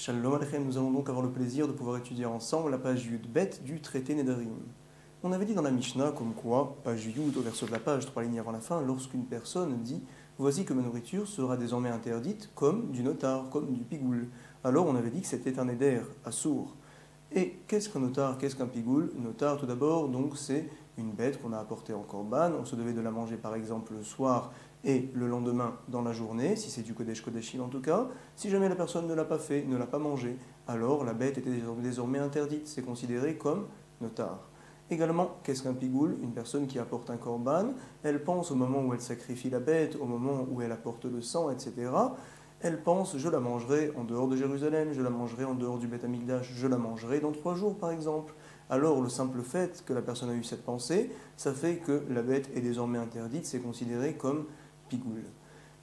Shalom Aleichem, nous allons donc avoir le plaisir de pouvoir étudier ensemble la page Yud Bet du traité Nedarim. On avait dit dans la Mishnah comme quoi, page Yud au verso de la page, 3 lignes avant la fin, lorsqu'une personne dit « Voici que ma nourriture sera désormais interdite comme du notar, comme du pigoul ». Alors on avait dit que c'était un éder, assour. Et qu'est-ce qu'un notar, qu'est-ce qu'un pigoul? Notar tout d'abord, donc c'est une bête qu'on a apportée en korban, on se devait de la manger par exemple le soir et le lendemain dans la journée, si c'est du Kodesh Kodeshim en tout cas. Si jamais la personne ne l'a pas fait, ne l'a pas mangé, alors la bête était désormais interdite, c'est considéré comme notar. Également, qu'est-ce qu'un pigoul? Une personne qui apporte un korban, elle pense au moment où elle sacrifie la bête, au moment où elle apporte le sang, etc. Elle pense, je la mangerai en dehors de Jérusalem, je la mangerai en dehors du Beth Amikdash, je la mangerai dans 3 jours par exemple. Alors le simple fait que la personne a eu cette pensée, ça fait que la bête est désormais interdite, c'est considéré comme pigoul.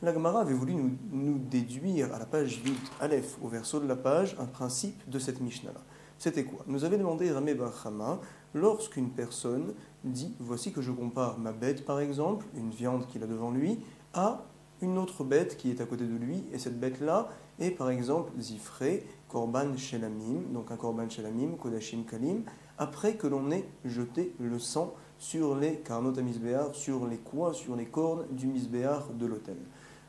La Gemara avait voulu nous déduire à la page 8, Aleph, au verso de la page, un principe de cette Mishnah-là. C'était quoi? Nous avait demandé Ramé Bar Chama, lorsqu'une personne dit, voici que je compare ma bête par exemple, une viande qu'il a devant lui, à une autre bête qui est à côté de lui, et cette bête-là est par exemple Zifré, Korban Shelamim, donc un Korban Shelamim, Kodashim Kalim, après que l'on ait jeté le sang sur les karnot à misbéar, sur les coins, sur les cornes du misbéar de l'autel.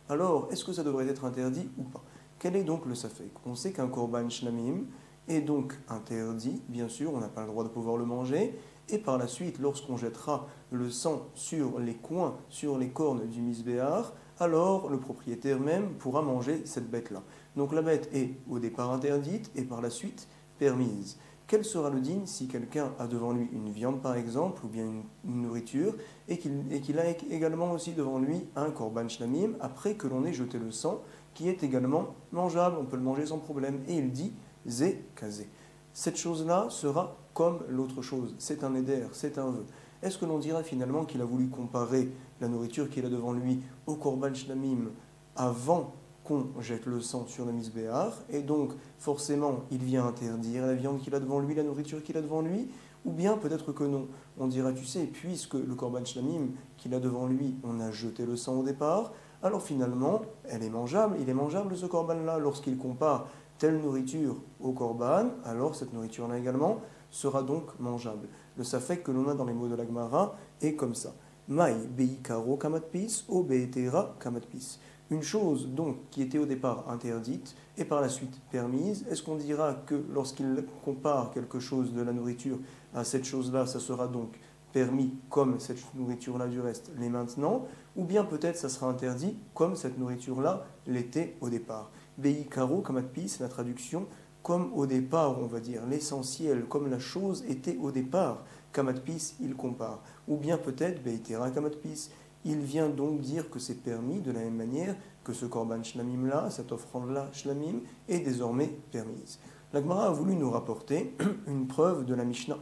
Alors, est-ce que ça devrait être interdit ou pas? Quel est donc le safek? On sait qu'un korban shlamim est donc interdit, bien sûr, on n'a pas le droit de pouvoir le manger, et par la suite, lorsqu'on jettera le sang sur les coins, sur les cornes du misbéar, alors le propriétaire même pourra manger cette bête-là. Donc la bête est au départ interdite et par la suite permise. Quel sera le din si quelqu'un a devant lui une viande par exemple, ou bien une nourriture, et qu'il a également aussi devant lui un korban shlamim, après que l'on ait jeté le sang, qui est également mangeable, on peut le manger sans problème, et il dit zé kazé. Cette chose-là sera comme l'autre chose, c'est un éder, c'est un vœu. Est-ce que l'on dira finalement qu'il a voulu comparer la nourriture qu'il a devant lui au korban shlamim avant qu'on jette le sang sur le misbéar, et donc forcément il vient interdire la viande qu'il a devant lui, la nourriture qu'il a devant lui, ou bien peut-être que non. On dira, tu sais, puisque le korban shlamim qu'il a devant lui, on a jeté le sang au départ, alors finalement, elle est mangeable, il est mangeable ce korban-là. Lorsqu'il compare telle nourriture au korban, alors cette nourriture-là également sera donc mangeable. Le safek que l'on a dans les mots de la Gemara est comme ça. Mai beikaro kamatpis o beetera kamatpis. Une chose donc qui était au départ interdite et par la suite permise, est-ce qu'on dira que lorsqu'il compare quelque chose de la nourriture à cette chose-là, ça sera donc permis comme cette nourriture-là du reste l'est maintenant, ou bien peut-être ça sera interdit comme cette nourriture-là l'était au départ. Beikaro kamatpi, c'est la traduction comme au départ, on va dire, l'essentiel, comme la chose était au départ. Kamatpis, il compare. Ou bien peut-être beitera kamatpis, il vient donc dire que c'est permis de la même manière que ce korban shlamim-là, cette offrande-là shlamim, est désormais permise. La Gemara a voulu nous rapporter une preuve de la Mishnah,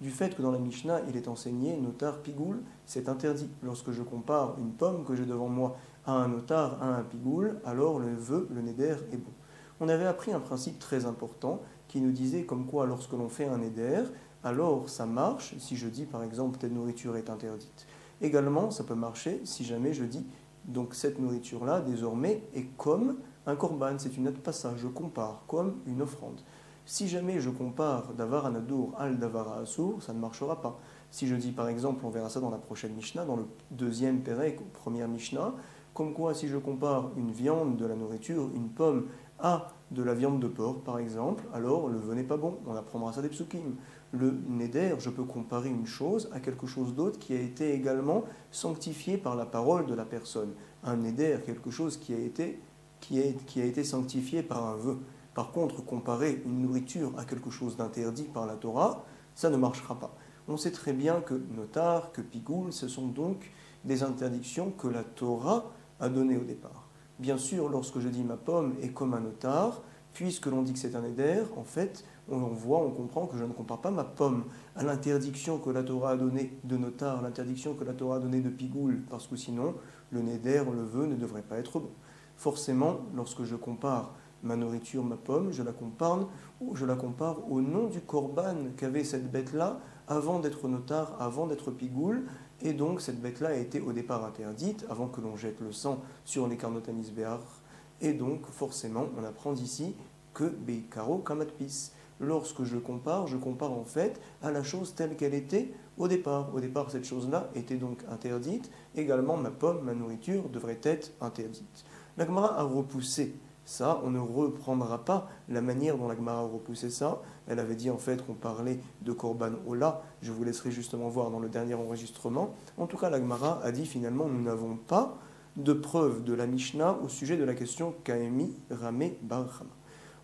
du fait que dans la Mishnah, il est enseigné notar pigoul, c'est interdit. Lorsque je compare une pomme que j'ai devant moi à un notar, à un pigoul, alors le vœu, le neder est bon. On avait appris un principe très important qui nous disait comme quoi lorsque l'on fait un neder, alors ça marche si je dis par exemple telle nourriture est interdite. Également, ça peut marcher si jamais je dis donc cette nourriture-là désormais est comme un korban, c'est une adpassa, je compare comme une offrande. Si jamais je compare davar anadour al davar assour, ça ne marchera pas. Si je dis par exemple, on verra ça dans la prochaine Mishnah, dans le deuxième Pérec, première Mishnah, comme quoi si je compare une viande de la nourriture, une pomme, à de la viande de porc par exemple, alors le vœu n'est pas bon, on apprendra ça des psukim. Le neder, je peux comparer une chose à quelque chose d'autre qui a été également sanctifié par la parole de la personne. Un neder, quelque chose qui a été sanctifié par un vœu. Par contre, comparer une nourriture à quelque chose d'interdit par la Torah, ça ne marchera pas. On sait très bien que notar, que pigoul, ce sont donc des interdictions que la Torah a données au départ. Bien sûr, lorsque je dis ma pomme est comme un notar, puisque l'on dit que c'est un éder, en fait, on comprend que je ne compare pas ma pomme à l'interdiction que la Torah a donnée de notar, l'interdiction que la Torah a donnée de pigoul, parce que sinon, le neder, le vœu ne devrait pas être bon. Forcément, lorsque je compare ma nourriture, ma pomme, je la compare au nom du korban qu'avait cette bête-là avant d'être notar, avant d'être pigoul, et donc cette bête-là a été au départ interdite avant que l'on jette le sang sur les karnot à misbéach. Et donc forcément, on apprend d'ici que Beikaro Kamatpis. Lorsque je compare en fait à la chose telle qu'elle était au départ. Au départ, cette chose-là était donc interdite. Également, ma pomme, ma nourriture devrait être interdite. La Gemara a repoussé ça. On ne reprendra pas la manière dont la Gemara a repoussé ça. Elle avait dit en fait qu'on parlait de Korban Ola. Je vous laisserai justement voir dans le dernier enregistrement. En tout cas, la Gemara a dit finalement nous n'avons pas de preuve de la Mishnah au sujet de la question Kaemi Rame Bar Chama.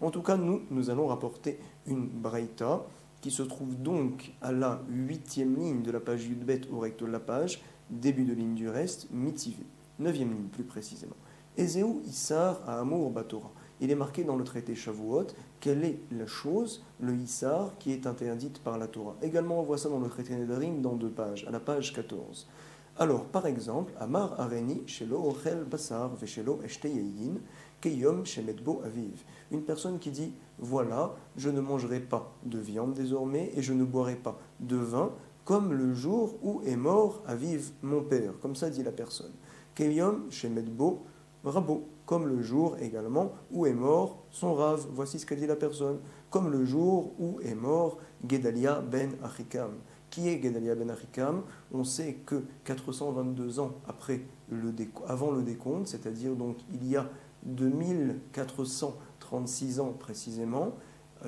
En tout cas, nous allons rapporter une braïta qui se trouve donc à la 8e ligne de la page Yudbet au recto de la page, début de ligne du reste, mitivé. 9e ligne plus précisément. Ezeu Issar à Amour Batora. Il est marqué dans le traité Shavuot quelle est la chose, le Issar, qui est interdite par la Torah. Également, on voit ça dans le traité Nedarim dans 2 pages, à la page 14. Alors, par exemple, Amar Areni, Shelo Ochel Basar, Veshelo Eshteyeyin, Keyom Shemedbo Aviv. Une personne qui dit voilà, je ne mangerai pas de viande désormais et je ne boirai pas de vin comme le jour où est mort Aviv mon père. Comme ça dit la personne. Keyom Shemedbo Rabo, comme le jour également où est mort son Rav. Voici ce qu'a dit la personne. Comme le jour où est mort Gedalia ben Achikam. Qui est Gedalia ben Achikam? On sait que 422 ans avant le décompte, c'est-à-dire donc il y a 2436 ans précisément,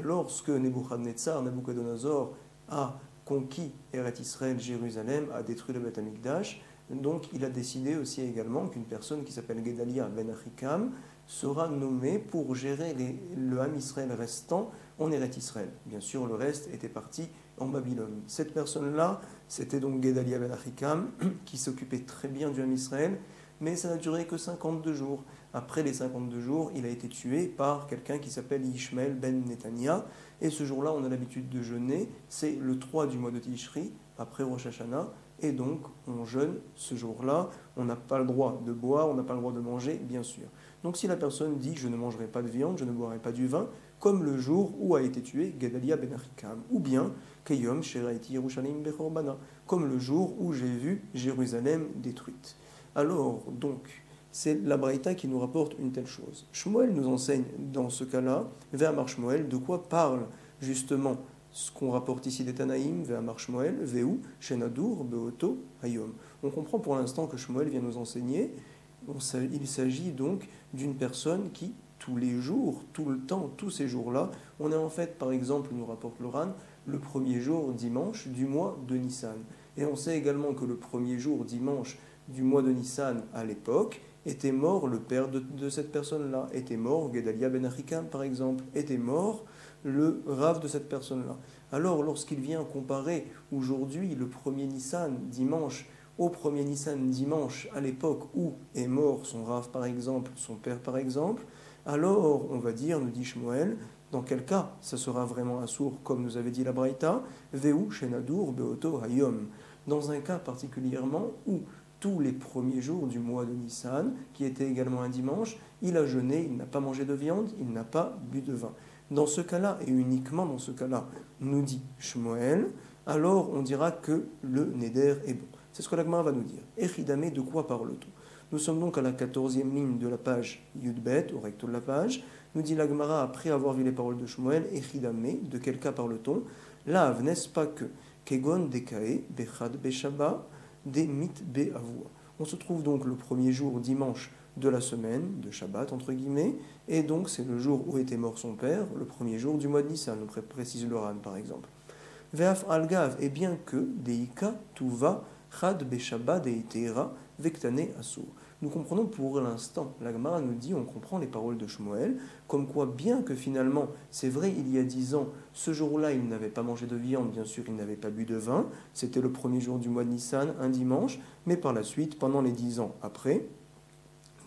lorsque Nabucodonosor a conquis Eretz Israël, Jérusalem, a détruit le Beth Amikdash, donc il a décidé aussi également qu'une personne qui s'appelle Gedalia ben Achikam sera nommée pour gérer le Ham Israël restant en Eretz Israël. Bien sûr, le reste était parti en Babylone. Cette personne-là, c'était donc Gedalia ben Achikam, qui s'occupait très bien du Ham Israël, mais ça n'a duré que 52 jours. Après les 52 jours, il a été tué par quelqu'un qui s'appelle Ishmael ben Netanya. Et ce jour-là, on a l'habitude de jeûner. C'est le 3 du mois de Tishri, après Rosh Hashanah. Et donc, on jeûne ce jour-là. On n'a pas le droit de boire, on n'a pas le droit de manger, bien sûr. Donc, si la personne dit « je ne mangerai pas de viande, je ne boirai pas du vin », comme le jour où a été tué Gedalia ben Achikam, ou bien « Keyom sheraiti Yerushalayim bechorbana », comme le jour où j'ai vu Jérusalem détruite. Alors, donc, c'est la Braïta qui nous rapporte une telle chose. Shmuel nous enseigne dans ce cas-là, Ve'amar Shmuel, de quoi parle justement ce qu'on rapporte ici des Tanaïm, Ve'amar Shmuel, Ve'u, Shenadur, Beoto, Hayom. On comprend pour l'instant que Shmuel vient nous enseigner, il s'agit donc d'une personne qui, tous les jours, tout le temps, tous ces jours-là, on est en fait, par exemple, nous rapporte Loran, le premier jour, dimanche, du mois de Nissan. Et on sait également que le premier jour, dimanche, du mois de Nissan à l'époque, était mort le père de cette personne-là, était mort Gedalia ben Achikam par exemple, était mort le Rav de cette personne-là. Alors lorsqu'il vient comparer aujourd'hui le premier Nissan dimanche au premier Nissan dimanche à l'époque où est mort son Rav par exemple, son père par exemple, alors on va dire, nous dit Shmuel, dans quel cas ça sera vraiment assour comme nous avait dit la Braïta, Veu Shenadur Beoto Hayom, dans un cas particulièrement où tous les premiers jours du mois de Nissan, qui était également un dimanche, il a jeûné, il n'a pas mangé de viande, il n'a pas bu de vin. Dans ce cas-là, et uniquement dans ce cas-là, nous dit Shmuel, alors on dira que le Neder est bon. C'est ce que l'Agmara va nous dire. Echidame, de quoi parle-t-on? Nous sommes donc à la 14e ligne de la page Yudbet, au recto de la page. Nous dit l'Agmara, après avoir vu les paroles de Shmuel, Echidame, de quel cas parle-t-on? Là, n'est-ce pas que Kegon Dekae, Bechad Beshaba, des mit be'avua. On se trouve donc le premier jour, dimanche de la semaine, de Shabbat entre guillemets, et donc c'est le jour où était mort son père, le premier jour du mois de Nissan, précise le Ran par exemple. Ve'af algav, et bien que deika tuva chad be'shabbat deitera vektane asur. Nous comprenons pour l'instant, la Gemara nous dit, on comprend les paroles de Shmuel, comme quoi bien que finalement, c'est vrai, il y a 10 ans, ce jour-là, il n'avait pas mangé de viande, bien sûr, il n'avait pas bu de vin, c'était le premier jour du mois de Nissan, un dimanche, mais par la suite, pendant les 10 ans après,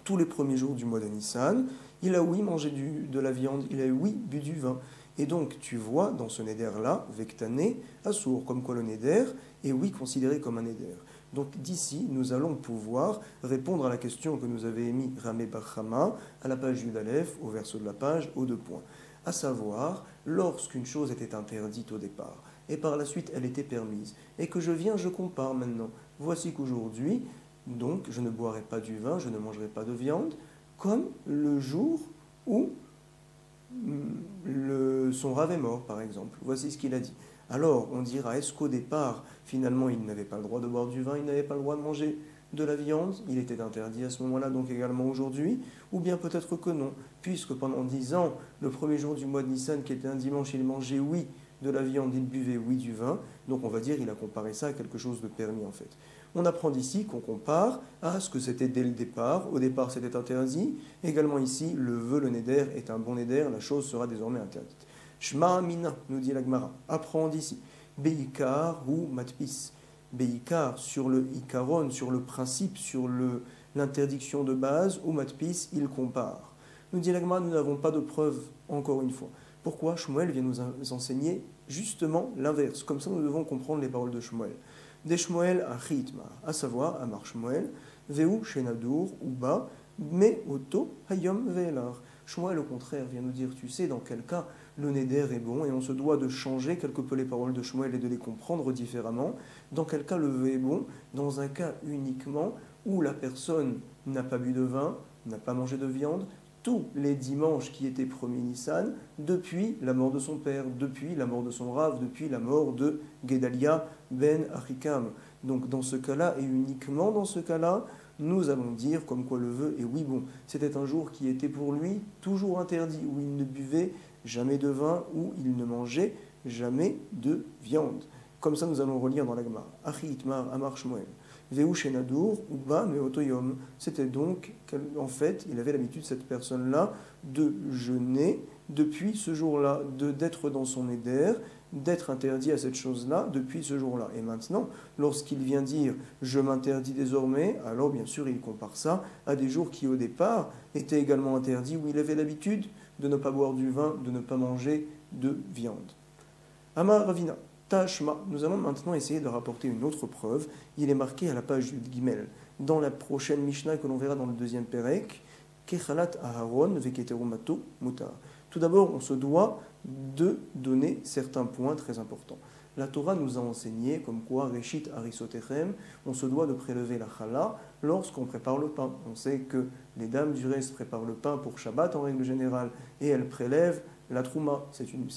tous les premiers jours du mois de Nissan, il a oui mangé de la viande, il a oui bu du vin. Et donc, tu vois, dans ce néder-là, Vektane, Assour, comme quoi le néder est oui considéré comme un néder. Donc d'ici, nous allons pouvoir répondre à la question que nous avait émise Ramé Bachama à la page Yudalef, au verso de la page, aux 2 points. À savoir, lorsqu'une chose était interdite au départ, et par la suite elle était permise, et que je compare maintenant. Voici qu'aujourd'hui, donc, je ne boirai pas du vin, je ne mangerai pas de viande, comme le jour où son rave est mort, par exemple. Voici ce qu'il a dit. Alors, on dira, est-ce qu'au départ, finalement, il n'avait pas le droit de boire du vin, il n'avait pas le droit de manger de la viande, il était interdit à ce moment-là, donc également aujourd'hui, ou bien peut-être que non, puisque pendant 10 ans, le premier jour du mois de Nissan, qui était un dimanche, il mangeait, oui, de la viande, il buvait, oui, du vin, donc on va dire, il a comparé ça à quelque chose de permis, en fait. On apprend d'ici qu'on compare à ce que c'était dès le départ. Au départ, c'était interdit. Également ici, le vœu, le néder, est un bon néder, la chose sera désormais interdite. Shma Amina, nous dit la Gemara, apprend d'ici. Beikar ou matpis. Beikar sur le ikaron, sur le principe, sur l'interdiction de base, ou matpis, il compare. Nous dit la Gemara, nous n'avons pas de preuve, encore une fois. Pourquoi Shmuel vient nous enseigner justement l'inverse. Comme ça, nous devons comprendre les paroles de Shmuel. Des Shmuel à Chitma, à savoir, Amar Shmuel, Veu Shenadur, Uba, Me Oto, Hayom Velar. Shmuel, au contraire, vient nous dire, tu sais, dans quel cas le Neder est bon, et on se doit de changer quelque peu les paroles de Shmuel et de les comprendre différemment. Dans quel cas le vœu est bon? Dans un cas uniquement où la personne n'a pas bu de vin, n'a pas mangé de viande, tous les dimanches qui étaient premiers Nissan, depuis la mort de son père, depuis la mort de son Rav, depuis la mort de Gedalia ben Achikam. Donc dans ce cas-là, et uniquement dans ce cas-là, nous allons dire comme quoi le vœu est oui bon. C'était un jour qui était pour lui toujours interdit, où il ne buvait jamais de vin, où il ne mangeait jamais de viande. Comme ça, nous allons relire dans la Gemara. Achi Itmar Amar Shmuel. Veu Shenadur, Uba Meotoyom. C'était donc, en fait, il avait l'habitude, cette personne-là, de jeûner depuis ce jour-là, d'être dans son éder, d'être interdit à cette chose-là depuis ce jour-là. Et maintenant, lorsqu'il vient dire « je m'interdis désormais », alors bien sûr, il compare ça à des jours qui, au départ, étaient également interdits, où il avait l'habitude de ne pas boire du vin, de ne pas manger de viande. Amar Ravina. Tashma, nous allons maintenant essayer de rapporter une autre preuve. Il est marqué à la page Yud Gimel, dans la prochaine Mishnah que l'on verra dans le deuxième Perek, Kechalat Aharon veketerumato mutar. Tout d'abord, on se doit de donner certains points très importants. La Torah nous a enseigné, comme quoi, Reshit Harisotechem, on se doit de prélever la challah lorsqu'on prépare le pain. On sait que les dames du reste préparent le pain pour Shabbat en règle générale, et elles prélèvent la trouma,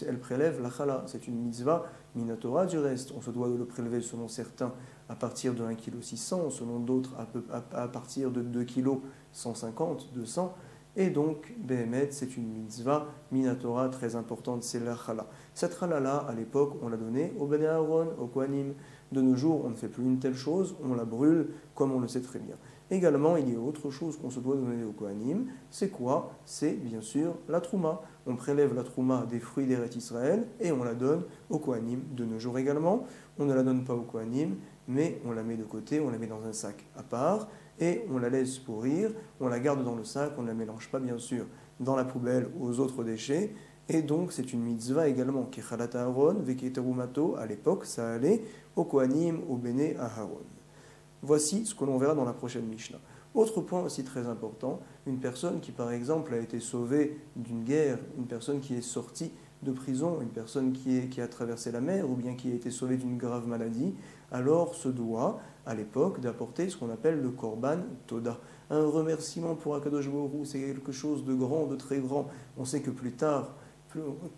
elle prélève la challah, c'est une mitzvah minatora du reste. On se doit de le prélever selon certains à partir de 1,6 kg, selon d'autres à partir de 2,150 kg, 200. Et donc, Behemet, c'est une mitzvah minatora très importante, c'est la challah. Cette challah-là, à l'époque, on l'a donnée au Bnei Aaron, au Kohanim. De nos jours, on ne fait plus une telle chose, on la brûle, comme on le sait très bien. Également, il y a autre chose qu'on se doit donner au Kohanim. C'est quoi? C'est bien sûr la trouma. On prélève la trouma des fruits d'Eretz Israël et on la donne au Kohanim. De nos jours également, on ne la donne pas au Kohanim, mais on la met de côté, on la met dans un sac à part et on la laisse pourrir, on la garde dans le sac, on ne la mélange pas bien sûr dans la poubelle aux autres déchets. Et donc c'est une mitzvah également, Kechalat Aaron, Veketerumato, à l'époque ça allait au Kohanim, au Béné Aharon. Voici ce que l'on verra dans la prochaine Mishnah. Autre point aussi très important, une personne qui par exemple a été sauvée d'une guerre, une personne qui est sortie de prison, une personne qui a traversé la mer ou bien qui a été sauvée d'une grave maladie, alors se doit à l'époque d'apporter ce qu'on appelle le Korban Toda. Un remerciement pour Akadosh Baruch Hu, c'est quelque chose de grand, de très grand. On sait que plus tard,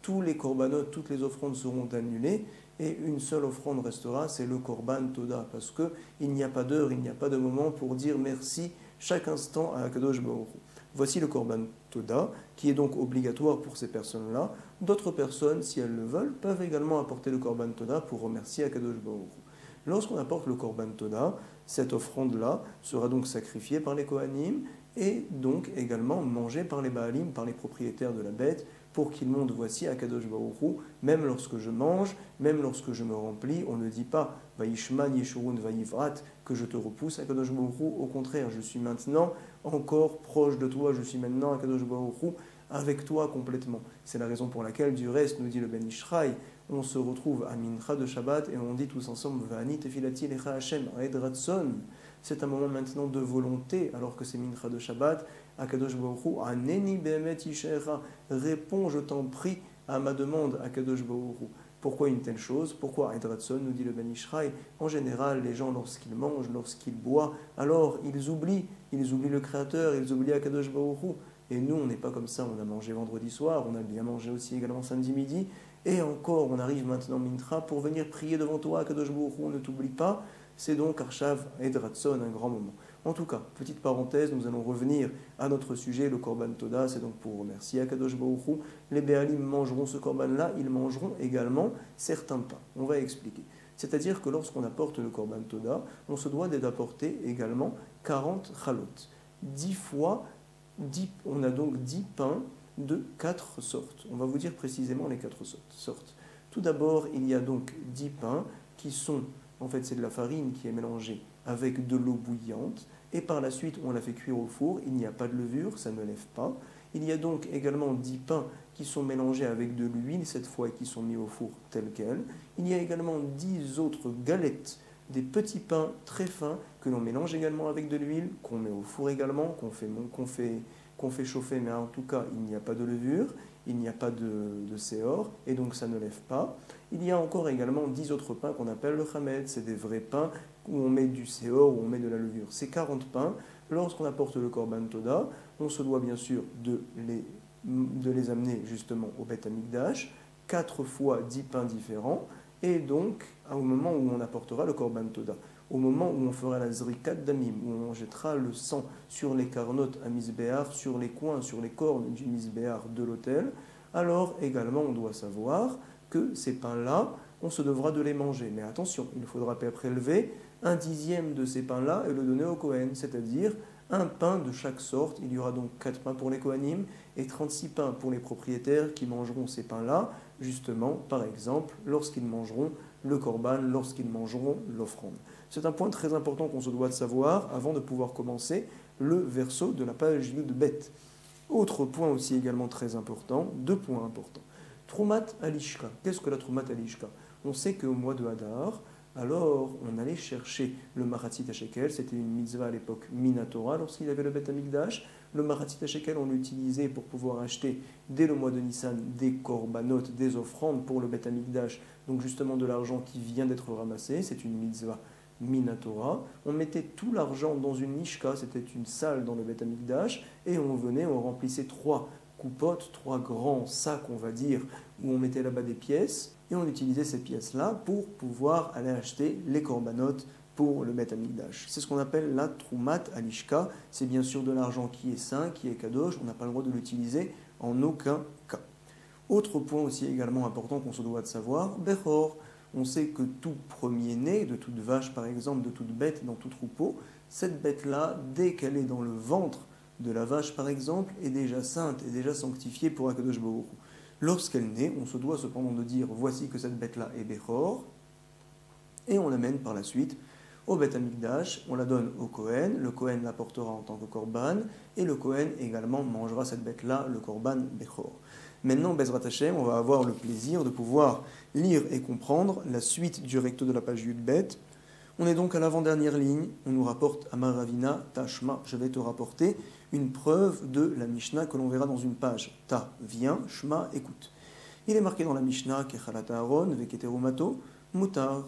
tous les korbanot, toutes les offrandes seront annulées et une seule offrande restera, c'est le Korban Toda, parce qu'il n'y a pas d'heure, il n'y a pas de moment pour dire merci chaque instant à Akadosh Baruch Hu. Voici le Korban Toda, qui est donc obligatoire pour ces personnes-là. D'autres personnes, si elles le veulent, peuvent également apporter le Korban Toda pour remercier Akadosh Baruch Hu. Lorsqu'on apporte le Korban Toda, cette offrande-là sera donc sacrifiée par les Kohanim et donc également mangée par les Baalim, par les propriétaires de la bête, pour qu'ils montrent, voici Akadosh Baruch Hu, même lorsque je mange, même lorsque je me remplis, on ne dit pas Vaishman Yeshurun Vaivrat, que je te repousse Akadosh Baruch Hu. Au contraire, je suis maintenant encore proche de toi, je suis maintenant Akadosh Baruch Hu, avec toi complètement. C'est la raison pour laquelle, du reste, nous dit le Ben Ishraï, on se retrouve à Mincha de Shabbat et on dit tous ensemble Va'ani tefilati lecha Hashem Aed Ratson. C'est un moment maintenant de volonté, alors que c'est Mincha de Shabbat. Akadosh Baruch Hu, Aneni be'emet yishecha, réponds, je t'en prie, à ma demande, Akadosh Baruch Hu. Pourquoi une telle chose? Pourquoi Aed Ratson, nous dit le Ben Ishraï? En général, les gens, lorsqu'ils mangent, lorsqu'ils boivent, alors ils oublient le Créateur, ils oublient Akadosh Baruch Hu. Et nous, on n'est pas comme ça, on a mangé vendredi soir, on a bien mangé aussi également samedi midi, et encore, on arrive maintenant Mintra pour venir prier devant toi, Kadosh Baruch Hu, on ne t'oublie pas. C'est donc Arshav et Dratson, un grand moment. En tout cas, petite parenthèse, nous allons revenir à notre sujet, le Korban Toda, c'est donc pour remercier Akadosh Baruch Hu. Les Béalim mangeront ce Korban-là, ils mangeront également certains pains. On va expliquer. C'est-à-dire que lorsqu'on apporte le Korban Toda, on se doit d'apporter également 40 chalot. 10 fois, on a donc 10 pains de 4 sortes. On va vous dire précisément les 4 sortes. Tout d'abord, il y a donc 10 pains qui sont, en fait c'est de la farine qui est mélangée avec de l'eau bouillante, et par la suite on la fait cuire au four, il n'y a pas de levure, ça ne lève pas. Il y a donc également 10 pains qui sont mélangés avec de l'huile cette fois et qui sont mis au four tel quel. Il y a également 10 autres galettes, des petits pains très fins que l'on mélange également avec de l'huile, qu'on met au four également, qu'on fait chauffer, mais en tout cas il n'y a pas de levure, il n'y a pas de séor, et donc ça ne lève pas. Il y a encore également 10 autres pains qu'on appelle le chametz, c'est des vrais pains où on met du séor, où on met de la levure. Ces 40 pains, lorsqu'on apporte le Korban Toda, on se doit bien sûr de les amener justement au Beth Amikdash, 4 fois 10 pains différents, et donc au moment où on apportera le Korban Toda, au moment où on fera la Zrikat Damim, où on jettera le sang sur les carnotes à Misbéar, sur les coins, sur les cornes du Misbéar de l'autel, alors également on doit savoir que ces pains-là, on se devra de les manger. Mais attention, il faudra prélever un dixième de ces pains-là et le donner au Kohen, c'est-à-dire un pain de chaque sorte. Il y aura donc 4 pains pour les Kohanim et 36 pains pour les propriétaires qui mangeront ces pains-là, justement, par exemple, lorsqu'ils mangeront le korban, lorsqu'ils mangeront l'offrande. C'est un point très important qu'on se doit de savoir avant de pouvoir commencer le verso de la page Yud Bet. Autre point aussi également très important, 2 points importants. Troumat Alishka. Qu'est-ce que la Troumat Alishka? On sait qu'au mois de Hadar, alors on allait chercher le Maratzit HaShekel, c'était une mitzvah à l'époque Minatora, lorsqu'il y avait le Beth Amikdash. Le Maratzit HaShekel, on l'utilisait pour pouvoir acheter dès le mois de Nissan des korbanot, des offrandes pour le Beth Amikdash, donc justement de l'argent qui vient d'être ramassé, c'est une mitzvah Minatora. On mettait tout l'argent dans une nishka, c'était une salle dans le Beth Amikdash, et on venait, on remplissait 3 coupotes, 3 grands sacs, on va dire, où on mettait là-bas des pièces, et on utilisait ces pièces-là pour pouvoir aller acheter les corbanotes pour le Beth Amikdash. C'est ce qu'on appelle la Troumat Alishka. C'est bien sûr de l'argent qui est saint, qui est kadosh, on n'a pas le droit de l'utiliser en aucun cas. Autre point aussi également important qu'on se doit de savoir, Bechor. On sait que tout premier-né, de toute vache par exemple, de toute bête, dans tout troupeau, cette bête-là, dès qu'elle est dans le ventre de la vache par exemple, est déjà sainte, est déjà sanctifiée pour Akadosh Baruch Hu. Lorsqu'elle naît, on se doit cependant de dire voici que cette bête-là est Bechor, et on l'amène par la suite au Beth Amikdash, on la donne au Kohen, le Kohen la portera en tant que Korban, et le Kohen également mangera cette bête-là, le Korban Bechor. Maintenant, Bezrat Hashem, on va avoir le plaisir de pouvoir lire et comprendre la suite du recto de la page Yud Bet. On est donc à l'avant-dernière ligne, on nous rapporte Amar Ravina, Tashma, je vais te rapporter une preuve de la Mishnah que l'on verra dans une page. Ta, viens, Shma, écoute. Il est marqué dans la Mishnah, Kechalat Aaron, Veketerumato, Mutar.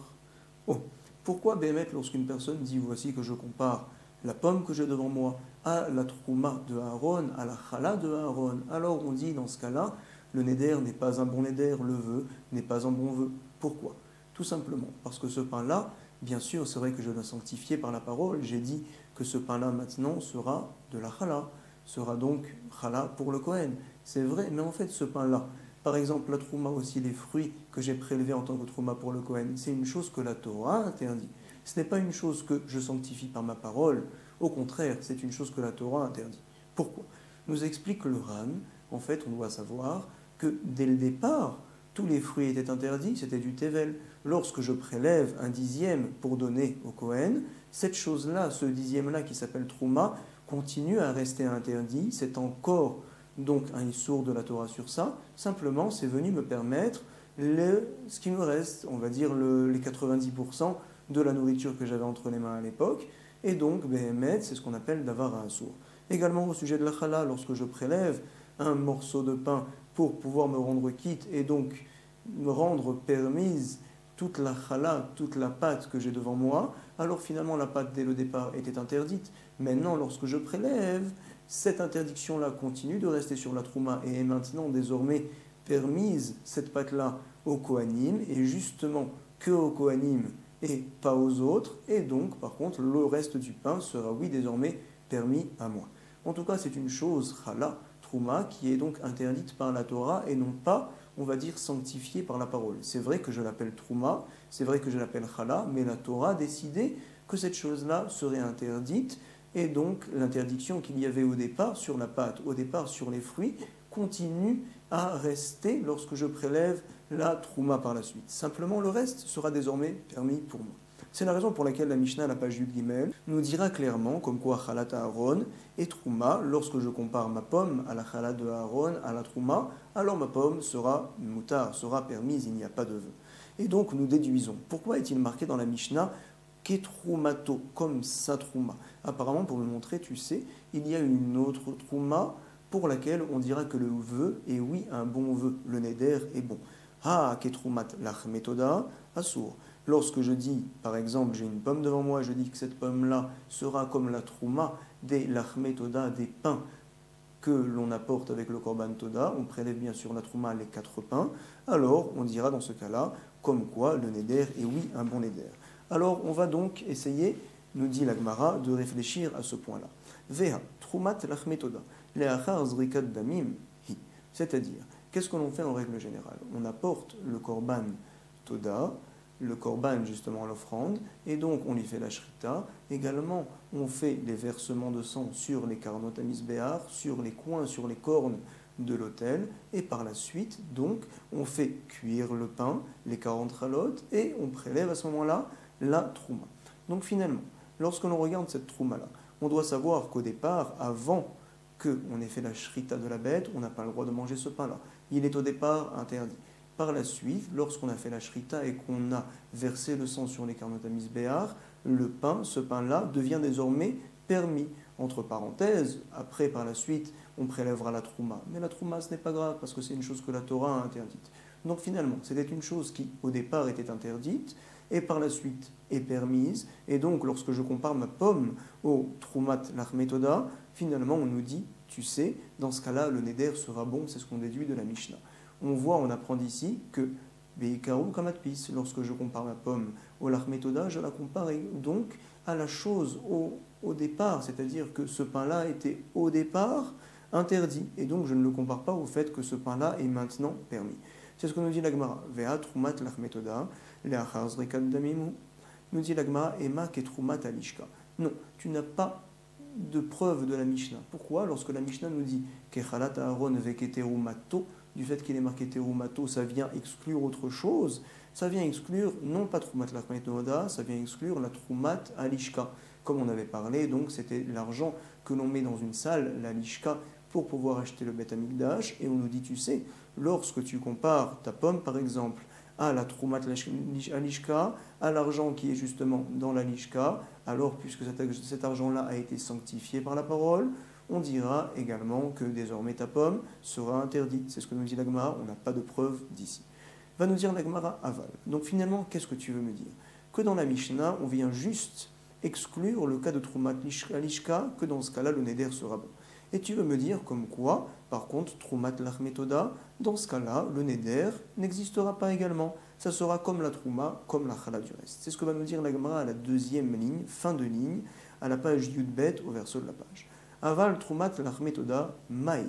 Oh, pourquoi Bémet, lorsqu'une personne dit, voici que je compare la pomme que j'ai devant moi à la trouma de Aaron, à la chala de Aaron, alors on dit dans ce cas-là, le neder n'est pas un bon neder, le vœu n'est pas un bon vœu. Pourquoi? Tout simplement parce que ce pain-là, bien sûr, c'est vrai que je l'ai sanctifié par la parole, j'ai dit que ce pain-là maintenant sera de la chala, sera donc chala pour le Kohen. C'est vrai, mais en fait ce pain-là, par exemple la trouma aussi, les fruits que j'ai prélevés en tant que trouma pour le Kohen, c'est une chose que la Torah interdit. Ce n'est pas une chose que je sanctifie par ma parole, au contraire, c'est une chose que la Torah interdit. Pourquoi? Nous explique le Ran, en fait on doit savoir que dès le départ, tous les fruits étaient interdits, c'était du tevel. Lorsque je prélève un dixième pour donner au Kohen, cette chose-là, ce dixième-là qui s'appelle Trouma, continue à rester interdit. C'est encore donc un issour de la Torah sur ça. Simplement, c'est venu me permettre ce qui me reste, on va dire les 90% de la nourriture que j'avais entre les mains à l'époque. Et donc, Behemet, c'est ce qu'on appelle d'avar à assour. Également au sujet de la chala, lorsque je prélève un morceau de pain pour pouvoir me rendre quitte et donc me rendre permise toute la chala, toute la pâte que j'ai devant moi, alors finalement la pâte dès le départ était interdite. Maintenant, lorsque je prélève, cette interdiction-là continue de rester sur la trouma et est maintenant désormais permise, cette pâte-là, aux Kohanim, et justement que aux Kohanim et pas aux autres, et donc par contre le reste du pain sera oui désormais permis à moi. En tout cas c'est une chose, chala, trouma, qui est donc interdite par la Torah et non pas, on va dire, sanctifiée par la parole. C'est vrai que je l'appelle trouma, c'est vrai que je l'appelle chala, mais la Torah a décidé que cette chose-là serait interdite, et donc l'interdiction qu'il y avait au départ sur la pâte, au départ sur les fruits, continue à rester lorsque je prélève la trouma par la suite. Simplement, le reste sera désormais permis pour moi. C'est la raison pour laquelle la Mishnah, à la page Yud Gimel, nous dira clairement comme quoi Chalat Aaron et Trouma, lorsque je compare ma pomme à la Chalat de Aaron, à la Trouma, alors ma pomme sera moutar, sera permise, il n'y a pas de vœu. Et donc nous déduisons. Pourquoi est-il marqué dans la Mishnah Ketroumato, comme sa Trouma? Apparemment, pour me montrer, tu sais, il y a une autre Trouma pour laquelle on dira que le vœu est oui un bon vœu, le neder est bon. Ah, ketroumat lach metoda, assour. Lorsque je dis, par exemple, j'ai une pomme devant moi, je dis que cette pomme-là sera comme la trouma des lach metoda, des pains que l'on apporte avec le korban toda, on prélève bien sûr la trouma, les 4 pains, alors on dira dans ce cas-là, comme quoi le neder est oui un bon neder. Alors on va donc essayer, nous dit la Gemara, de réfléchir à ce point-là. Veha, troumat lach metoda. C'est-à-dire, qu'est-ce que l'on fait en règle générale? On apporte le korban toda, le korban justement l'offrande, et donc on lui fait la shrita. Également, on fait les versements de sang sur les karnot amisbéar, sur les coins, sur les cornes de l'autel, et par la suite, donc, on fait cuire le pain, les 40 ralot, et on prélève à ce moment-là la trouma. Donc finalement, lorsque l'on regarde cette trouma-là, on doit savoir qu'au départ, avant qu'on ait fait la shrita de la bête, on n'a pas le droit de manger ce pain-là. Il est au départ interdit. Par la suite, lorsqu'on a fait la shrita et qu'on a versé le sang sur les karnot amisbéar, le pain, ce pain-là, devient désormais permis. Entre parenthèses, après, par la suite, on prélèvera la trouma. Mais la trouma, ce n'est pas grave, parce que c'est une chose que la Torah a interdite. Donc finalement, c'était une chose qui, au départ, était interdite, et par la suite est permise. Et donc, lorsque je compare ma pomme au troumat lachmetoda, finalement, on nous dit, tu sais, dans ce cas-là, le neder sera bon, c'est ce qu'on déduit de la Mishnah. On voit, on apprend d'ici que Beikaru kamatpis, lorsque je compare ma pomme au lachmetoda, je la compare donc à la chose au départ, c'est-à-dire que ce pain-là était au départ interdit, et donc je ne le compare pas au fait que ce pain-là est maintenant permis. C'est ce que nous dit la Gemara. Vea trumat lachmetoda, leachar zrikat damimu. Nous dit la Gemara, ema ke trumat alishka. Non, tu n'as pas de preuve de la Mishnah. Pourquoi? Lorsque la Mishnah nous dit que chalat Aaron veketerumato, du fait qu'il est marqué terumato, ça vient exclure autre chose. Ça vient exclure non pas trumat lachmetoda, ça vient exclure la trumat alishka. Comme on avait parlé, donc c'était l'argent que l'on met dans une salle, la lishka, pour pouvoir acheter le Beth Amikdash, et on nous dit, tu sais, lorsque tu compares ta pomme, par exemple, à la Troumat Alishka, à l'argent qui est justement dans la Lishka, alors puisque cet argent-là a été sanctifié par la parole, on dira également que désormais ta pomme sera interdite. C'est ce que nous dit la Gemara, on n'a pas de preuve d'ici. Va nous dire la Gemara aval. Donc finalement, qu'est-ce que tu veux me dire? Que dans la Mishnah, on vient juste exclure le cas de Troumat Alishka, que dans ce cas-là, le Neder sera bon. Et tu veux me dire comme quoi, par contre, Troumat lachmetoda, dans ce cas-là, le Neder n'existera pas également. Ça sera comme la Trouma, comme la Chala du reste. C'est ce que va nous dire la Gemara à la deuxième ligne, fin de ligne, à la page Yudbet, au verso de la page. Aval Troumat lachmetoda, maï,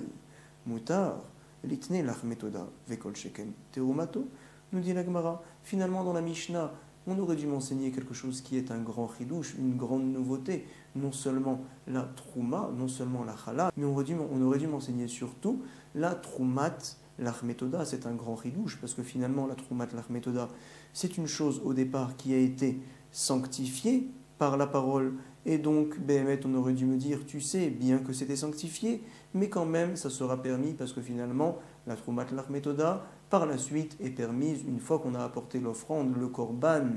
mutar, litne lachmetoda, vekol sheken terumato, nous dit la Gemara. Finalement, dans la Mishnah, on aurait dû m'enseigner quelque chose qui est un grand chidouche, une grande nouveauté. Non seulement la trouma, non seulement la chala, mais on aurait dû m'enseigner surtout la troumat lachmetoda. C'est un grand chidouche, parce que finalement, la troumat lachmetoda, c'est une chose au départ qui a été sanctifiée par la parole. Et donc, Béhémet, on aurait dû me dire, tu sais, bien que c'était sanctifié, mais quand même, ça sera permis, parce que finalement, la troumat lachmetoda, par la suite, est permise une fois qu'on a apporté l'offrande, le korban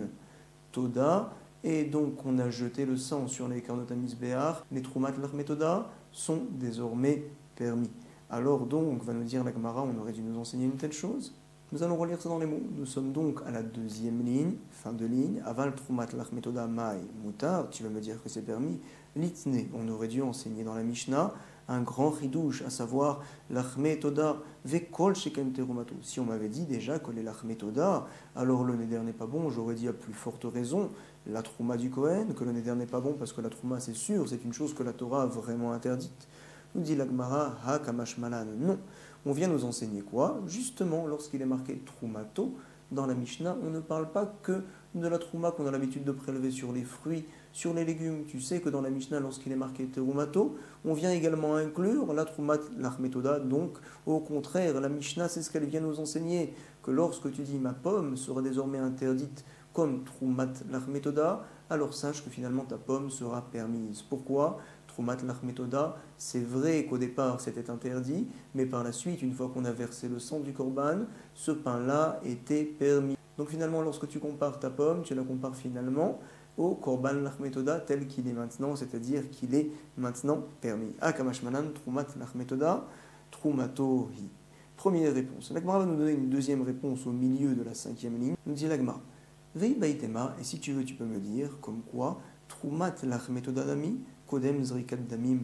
toda, et donc on a jeté le sang sur les karnot amisbéar, les troumat lachmetoda sont désormais permis. Alors donc, va nous dire la Gemara, on aurait dû nous enseigner une telle chose. Nous allons relire ça dans les mots. Nous sommes donc à la deuxième ligne, fin de ligne. Aval troumat lachmetoda mai mutar, tu vas me dire que c'est permis. Litne, on aurait dû enseigner dans la Mishnah. un grand ridouche, à savoir l'achme toda vekol sheken terumato. Si on m'avait dit déjà que les l'achme toda, alors le neder n'est pas bon, j'aurais dit à plus forte raison la trouma du Kohen, que le neder n'est pas bon parce que la trouma c'est sûr, c'est une chose que la Torah a vraiment interdite. Nous dit l'Agmara, ha kamash malan. Non, on vient nous enseigner quoi? Justement, lorsqu'il est marqué troumato, dans la Mishnah, on ne parle pas que de la trouma qu'on a l'habitude de prélever sur les fruits, sur les légumes. Tu sais que dans la Mishnah, lorsqu'il est marqué terumato, on vient également inclure la troumat l'achmetoda. Donc, au contraire, la Mishnah, c'est ce qu'elle vient nous enseigner, que lorsque tu dis ma pomme sera désormais interdite comme troumat l'achmetoda, alors sache que finalement ta pomme sera permise. Pourquoi? Troumat l'achmetoda, c'est vrai qu'au départ c'était interdit, mais par la suite, une fois qu'on a versé le sang du korban, ce pain-là était permis. Donc finalement, lorsque tu compares ta pomme, tu la compares finalement au korban l'achmetoda tel qu'il est maintenant, c'est-à-dire qu'il est maintenant permis. Akamashmanan, troumat l'achmetoda, troumatohi. Première réponse. L'Agmara va nous donner une deuxième réponse au milieu de la cinquième ligne. Nous dit l'Agmara. Vei baitema, et si tu veux, tu peux me dire, comme quoi, troumat l'achmetoda dami, kodem zrikat damim.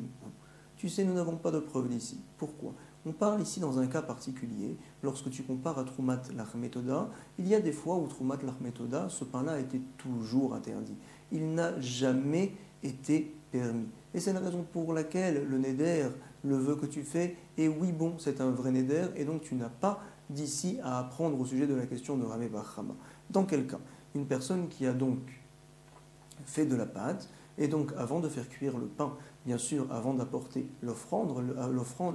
Tu sais, nous n'avons pas de preuve d'ici. Pourquoi? On parle ici dans un cas particulier. Lorsque tu compares à Troumat l'Achmetoda, il y a des fois où Troumat l'Achmetoda, ce pain-là a été toujours interdit. Il n'a jamais été permis. Et c'est la raison pour laquelle le Neder, le vœu que tu fais, est oui bon, c'est un vrai Neder, et donc tu n'as pas d'ici à apprendre au sujet de la question de Ramé Bachama. Dans quel cas? Une personne qui a donc fait de la pâte, et donc avant de faire cuire le pain, bien sûr, avant d'apporter l'offrande,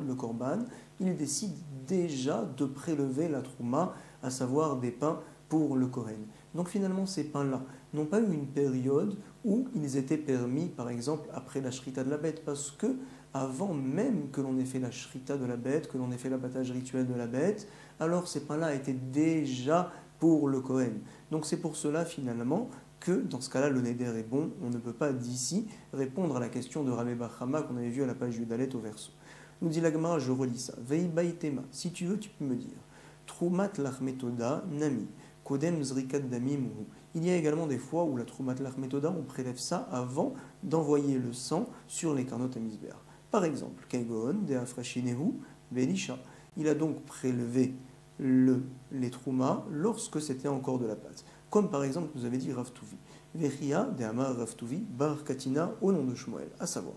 le korban, il décide déjà de prélever la trouma, à savoir des pains pour le Kohen. Donc finalement, ces pains-là n'ont pas eu une période où ils étaient permis, par exemple, après la shrita de la bête, parce que avant même que l'on ait fait la shrita de la bête, que l'on ait fait l'abattage rituel de la bête, alors ces pains-là étaient déjà pour le Kohen. Donc c'est pour cela, finalement, que dans ce cas-là, le neder est bon. On ne peut pas d'ici répondre à la question de Ramé Bachama qu'on avait vue à la page Yudalet au verso. Nous dit l'Agmara, je relis ça. Vei baitema. Si tu veux, tu peux me dire. Troumat l'achmetoda nami. Kodem zrikat damim. Il y a également des fois où la troumat l'achmetoda, on prélève ça avant d'envoyer le sang sur les carnot à misber. Par exemple, Kegon de afrashinehu belisha. Il a donc prélevé les troumas lorsque c'était encore de la pâte. Comme par exemple, nous avait dit Rav Tuvi. Vechia de Amar Rav Tuvi bar Katina au nom de Shmuel, à savoir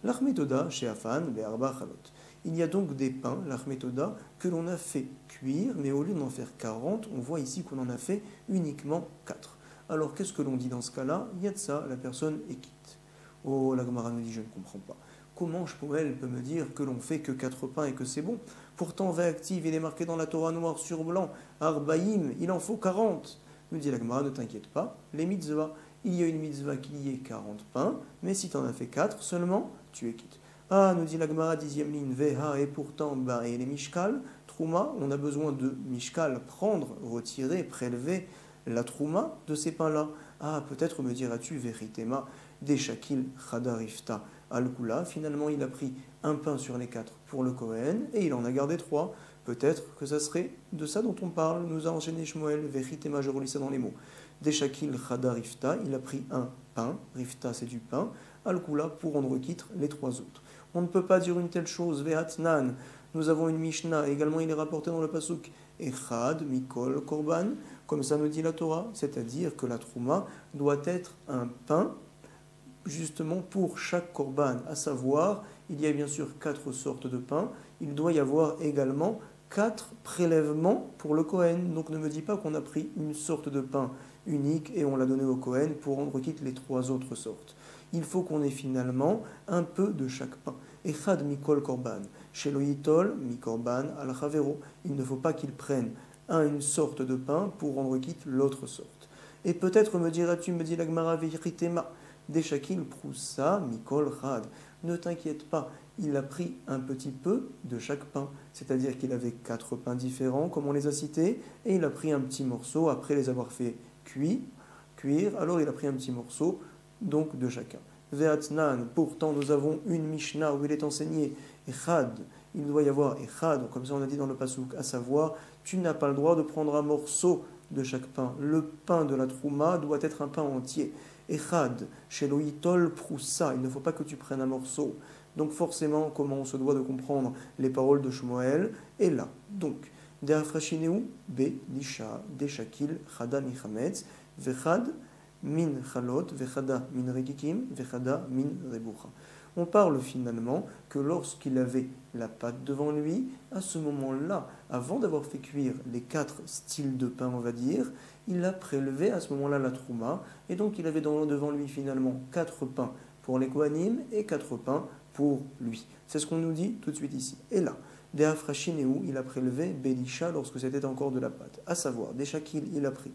l'achmetoda chez Afan be'arba chalot. Il y a donc des pains, l'achmetoda, que l'on a fait cuire, mais au lieu d'en faire 40, on voit ici qu'on en a fait uniquement 4. Alors qu'est-ce que l'on dit dans ce cas-là? Il y a de ça, la personne est quitte. Oh, la Gemara nous dit, je ne comprends pas. Comment Shmuel peut me dire que l'on fait que 4 pains et que c'est bon? Pourtant, Ve'active, il est marqué dans la Torah noir sur blanc, Arbaïm, il en faut 40. Nous dit la Gemara, ne t'inquiète pas, les mitzvahs, il y a une mitzvah qui y est 40 pains, mais si tu en as fait 4 seulement, tu es quitte. Ah, nous dit la Gemara, 10e ligne, Veha, et pourtant, et les mishkal, trouma, on a besoin de mishkal, prendre, retirer, prélever la trouma de ces pains-là. Ah, peut-être me diras-tu, veritema, des shakil chadarifta al-kula, finalement il a pris un pain sur les 4 pour le Kohen, et il en a gardé 3. Peut-être que ça serait de ça dont on parle, nous a enchaîné Shmuel, veritema, je relis ça dans les mots. Des shakil chadarifta, il a pris un pain, rifta c'est du pain, al-kula pour rendre quitte les 3 autres. On ne peut pas dire une telle chose. Vehatnan, nous avons une Mishnah, également il est rapporté dans le pasuk Echad, Mikol, Korban, comme ça nous dit la Torah, c'est-à-dire que la trouma doit être un pain, justement pour chaque Korban, à savoir, il y a bien sûr 4 sortes de pain, il doit y avoir également 4 prélèvements pour le Kohen. Donc ne me dis pas qu'on a pris une sorte de pain unique et on l'a donné au Kohen pour rendre quitte les 3 autres sortes. Il faut qu'on ait finalement un peu de chaque pain. Echad mikol korban, sheloyitol mikorban al chavero. Il ne faut pas qu'il prenne une sorte de pain pour rendre quitte l'autre sorte. Et peut-être me diras-tu, me dit la Gemara veritema, deshakil proussa mikol chad. Ne t'inquiète pas, il a pris un petit peu de chaque pain. C'est-à-dire qu'il avait 4 pains différents, comme on les a cités, et il a pris un petit morceau après les avoir fait cuire. Alors il a pris un petit morceau donc de chacun. Ve'atnan, pourtant nous avons une Mishnah où il est enseigné Echad, il doit y avoir Echad, comme ça on a dit dans le pasuk, à savoir, tu n'as pas le droit de prendre un morceau de chaque pain. Le pain de la trouma doit être un pain entier. Echad, sheloitol proussa, il ne faut pas que tu prennes un morceau. Donc forcément, comment on se doit de comprendre les paroles de Shmuel est là. Donc, De'afrashineu be lisha de shakil chada michametz vechad min chalot vechada min rekikim vechada min rebucha. On parle finalement que lorsqu'il avait la pâte devant lui, à ce moment-là, avant d'avoir fait cuire les 4 styles de pain, on va dire, il a prélevé à ce moment-là la trouma, et donc il avait devant lui finalement 4 pains pour les kohanim et 4 pains pour lui. C'est ce qu'on nous dit tout de suite ici. Et là, De'afrashineu, il a prélevé Belisha lorsque c'était encore de la pâte. À savoir, des shakil, il a pris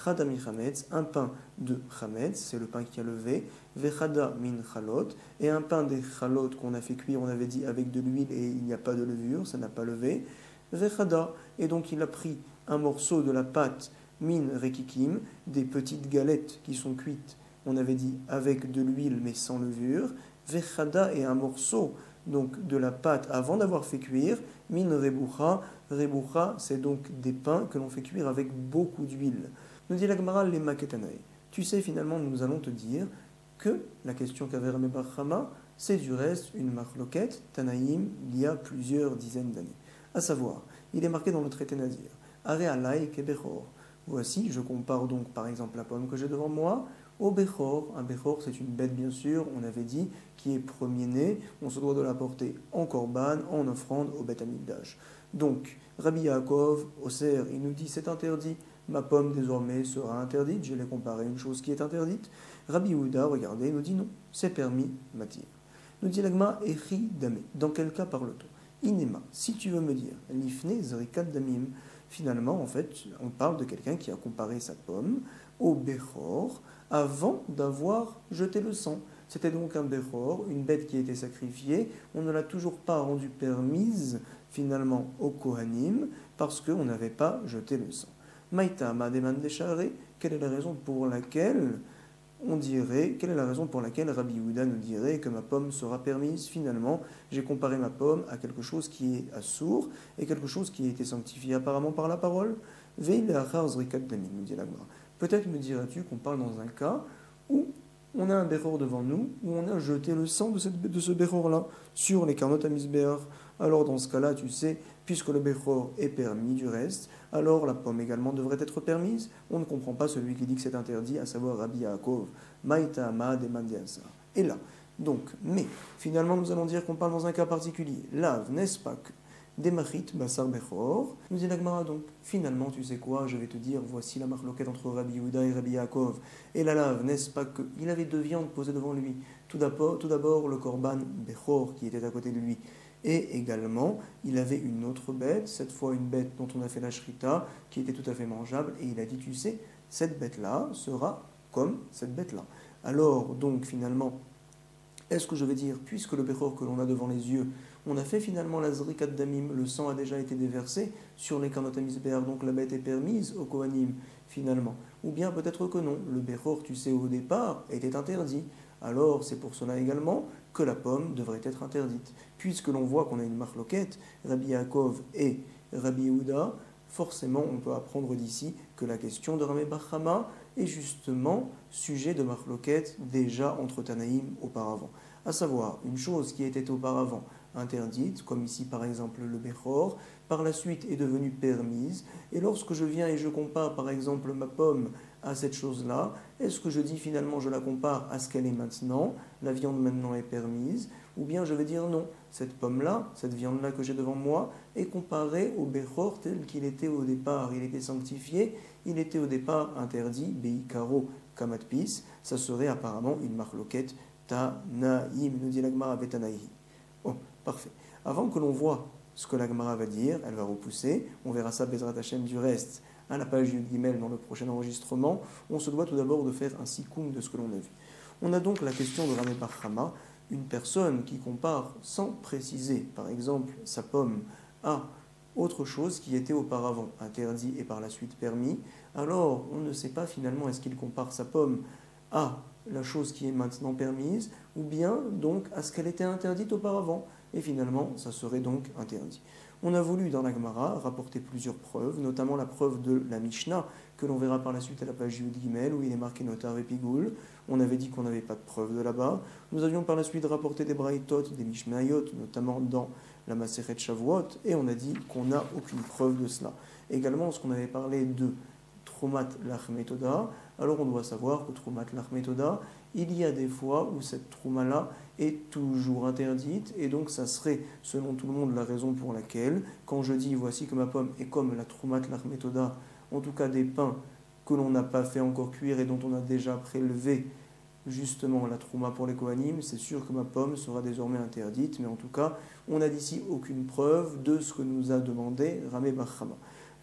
Chada min chametz, un pain de chametz, c'est le pain qui a levé, Vechada min chalot, et un pain des chalot qu'on a fait cuire, on avait dit avec de l'huile et il n'y a pas de levure, ça n'a pas levé, Vechada, et donc il a pris un morceau de la pâte min rekikim, des petites galettes qui sont cuites, on avait dit avec de l'huile mais sans levure, Vechada et un morceau donc de la pâte avant d'avoir fait cuire, min rebucha, rebucha c'est donc des pains que l'on fait cuire avec beaucoup d'huile. Nous dit la Gemara les maketanaï. Tu sais finalement nous allons te dire que la question qu'avait Ramé bar Chama, c'est du reste une marloquette Tanaïm il y a plusieurs dizaines d'années. À savoir, il est marqué dans le traité Nazir, Are alay kebechor. Voici, je compare donc par exemple la pomme que j'ai devant moi au Bechor. Un Bechor, c'est une bête bien sûr, on avait dit, qui est premier-né. On se doit de la porter en korban, en offrande au Beth Amikdash. Donc, Rabbi Yaakov, Oser, il nous dit c'est interdit, ma pomme désormais sera interdite. Je l'ai comparé à une chose qui est interdite. Rabbi Yehuda, regardez, nous dit non, c'est permis, matir. Nous dit l'agma, Echi Dame. Dans quel cas parle-t-on? Inema, si tu veux me dire, Lifne Zrikat Damim, finalement, en fait, on parle de quelqu'un qui a comparé sa pomme au Bechor avant d'avoir jeté le sang. C'était donc un Bechor, une bête qui a été sacrifiée. On ne l'a toujours pas rendue permise, finalement, au Kohanim, parce qu'on n'avait pas jeté le sang. Maïta Mademan Deshare, quelle est la raison pour laquelle quelle est la raison pour laquelle Rabbi Yehuda nous dirait que ma pomme sera permise? Finalement, j'ai comparé ma pomme à quelque chose qui est assourd et quelque chose qui a été sanctifié apparemment par la parole. Veil le'achar zrikat damim, nous dit la Gemara. Peut-être me diras-tu qu'on parle dans un cas où on a un béchor devant nous, où on a jeté le sang de ce béchor-là sur les karnot hamizbeach. Alors dans ce cas-là, tu sais, puisque le béchor est permis du reste, alors la pomme également devrait être permise. On ne comprend pas celui qui dit que c'est interdit, à savoir Rabbi Yaakov, Maïta Ama Demandiasa. Et là, donc, mais finalement nous allons dire qu'on parle dans un cas particulier. Lave, n'est-ce pas que des machit basar bechor, nous dit la Gemara donc, finalement tu sais quoi, je vais te dire, voici la marloquette entre Rabbi Yehuda et Rabbi Yaakov. Et la lave, n'est-ce pas qu'il avait 2 viandes posées devant lui? Tout d'abord le korban bechor qui était à côté de lui. Et également, il avait une autre bête, cette fois une bête dont on a fait la shrita, qui était tout à fait mangeable, et il a dit, tu sais, cette bête-là sera comme cette bête-là. Alors, donc, finalement, est-ce que je vais dire, puisque le bechor que l'on a devant les yeux, on a fait finalement la zrikat damim, le sang a déjà été déversé sur les karnot hamizbeach, donc la bête est permise au kohanim, finalement. Ou bien peut-être que non, le bechor, tu sais, au départ, était interdit. Alors, c'est pour cela également que la pomme devrait être interdite. Puisque l'on voit qu'on a une marloquette, Rabbi Yaakov et Rabbi Yehuda, forcément on peut apprendre d'ici que la question de Ramé bar Chama est justement sujet de marloquette déjà entre Tanaïm auparavant. À savoir, une chose qui était auparavant interdite, comme ici par exemple le Bechor, par la suite est devenue permise, et lorsque je viens et je compare par exemple ma pomme à cette chose-là, est-ce que je dis finalement je la compare à ce qu'elle est maintenant, la viande maintenant est permise, ou bien je vais dire non, cette pomme-là, cette viande-là que j'ai devant moi, est comparée au Bechor tel qu'il était au départ, il était sanctifié, il était au départ interdit, Beikaro Kamatpis, ça serait apparemment une marloquette Tanaïm, nous dit la Gemara Betanaïhi. Oh, parfait. Avant que l'on voit ce que la Gemara va dire, elle va repousser, on verra ça Bezrat Hashem du reste à la page Yud Gimel dans le prochain enregistrement. On se doit tout d'abord de faire un sikoum de ce que l'on a vu. On a donc la question de Ramé bar Chama, une personne qui compare sans préciser, par exemple, sa pomme à autre chose qui était auparavant interdit et par la suite permis. Alors, on ne sait pas finalement est-ce qu'il compare sa pomme à la chose qui est maintenant permise, ou bien donc à ce qu'elle était interdite auparavant, et finalement ça serait donc interdit. On a voulu dans la Gemara rapporter plusieurs preuves, notamment la preuve de la Mishnah, que l'on verra par la suite à la page Yud Gimel, où il est marqué Notar et Pigoul. On avait dit qu'on n'avait pas de preuve de là-bas. Nous avions par la suite rapporté des Braïtot, des Mishnayot, notamment dans la Maseret Shavuot, et on a dit qu'on n'a aucune preuve de cela. Également, lorsqu'on avait parlé de Trumat Lachmetoda, alors on doit savoir que Trumat Lachmetoda, il y a des fois où cette Trouma-là est toujours interdite, et donc ça serait, selon tout le monde, la raison pour laquelle, quand je dis voici que ma pomme est comme la Trumat Lachmetoda, en tout cas des pains que l'on n'a pas fait encore cuire et dont on a déjà prélevé justement la trouma pour les Kohanim, c'est sûr que ma pomme sera désormais interdite, mais en tout cas, on n'a d'ici aucune preuve de ce que nous a demandé Ramé Bachama.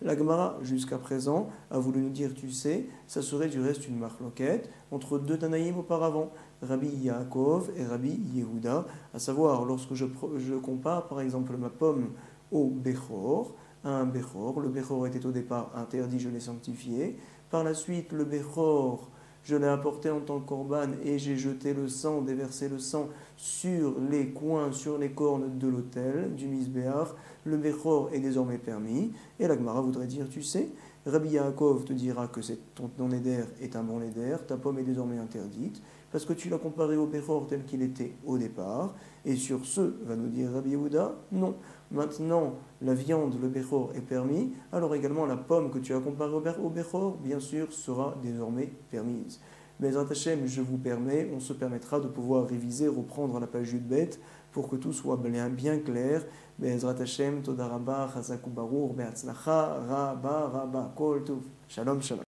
La Gemara, jusqu'à présent, a voulu nous dire, tu sais, ça serait du reste une marloquette entre deux Tanaïm auparavant, Rabbi Yaakov et Rabbi Yehuda, à savoir, lorsque je compare par exemple ma pomme au Bechor, à un Bechor, le Bechor était au départ interdit, je l'ai sanctifié, par la suite le Bechor, je l'ai apporté en tant que korban et j'ai jeté le sang, déversé le sang sur les coins, sur les cornes de l'autel, du Misbéach. Le Bechor est désormais permis. Et la Gemara voudrait dire, tu sais, Rabbi Yaakov te dira que ton éder est un bon éder, ta pomme est désormais interdite, parce que tu l'as comparé au Bechor tel qu'il était au départ. Et sur ce, va nous dire Rabbi Yehuda, non. Maintenant, la viande, le Bechor est permis, alors également la pomme que tu as comparée au Bechor, bien sûr, sera désormais permise. Mais Hashem, je vous permets, on se permettra de pouvoir réviser, reprendre la page Yud-Bet pour que tout soit bien clair. Be'ezrat Hashem, Toda Rabba, Chazaku Baruch, Be'atzlacha, Rabba, Kol Tov. Shalom, shalom.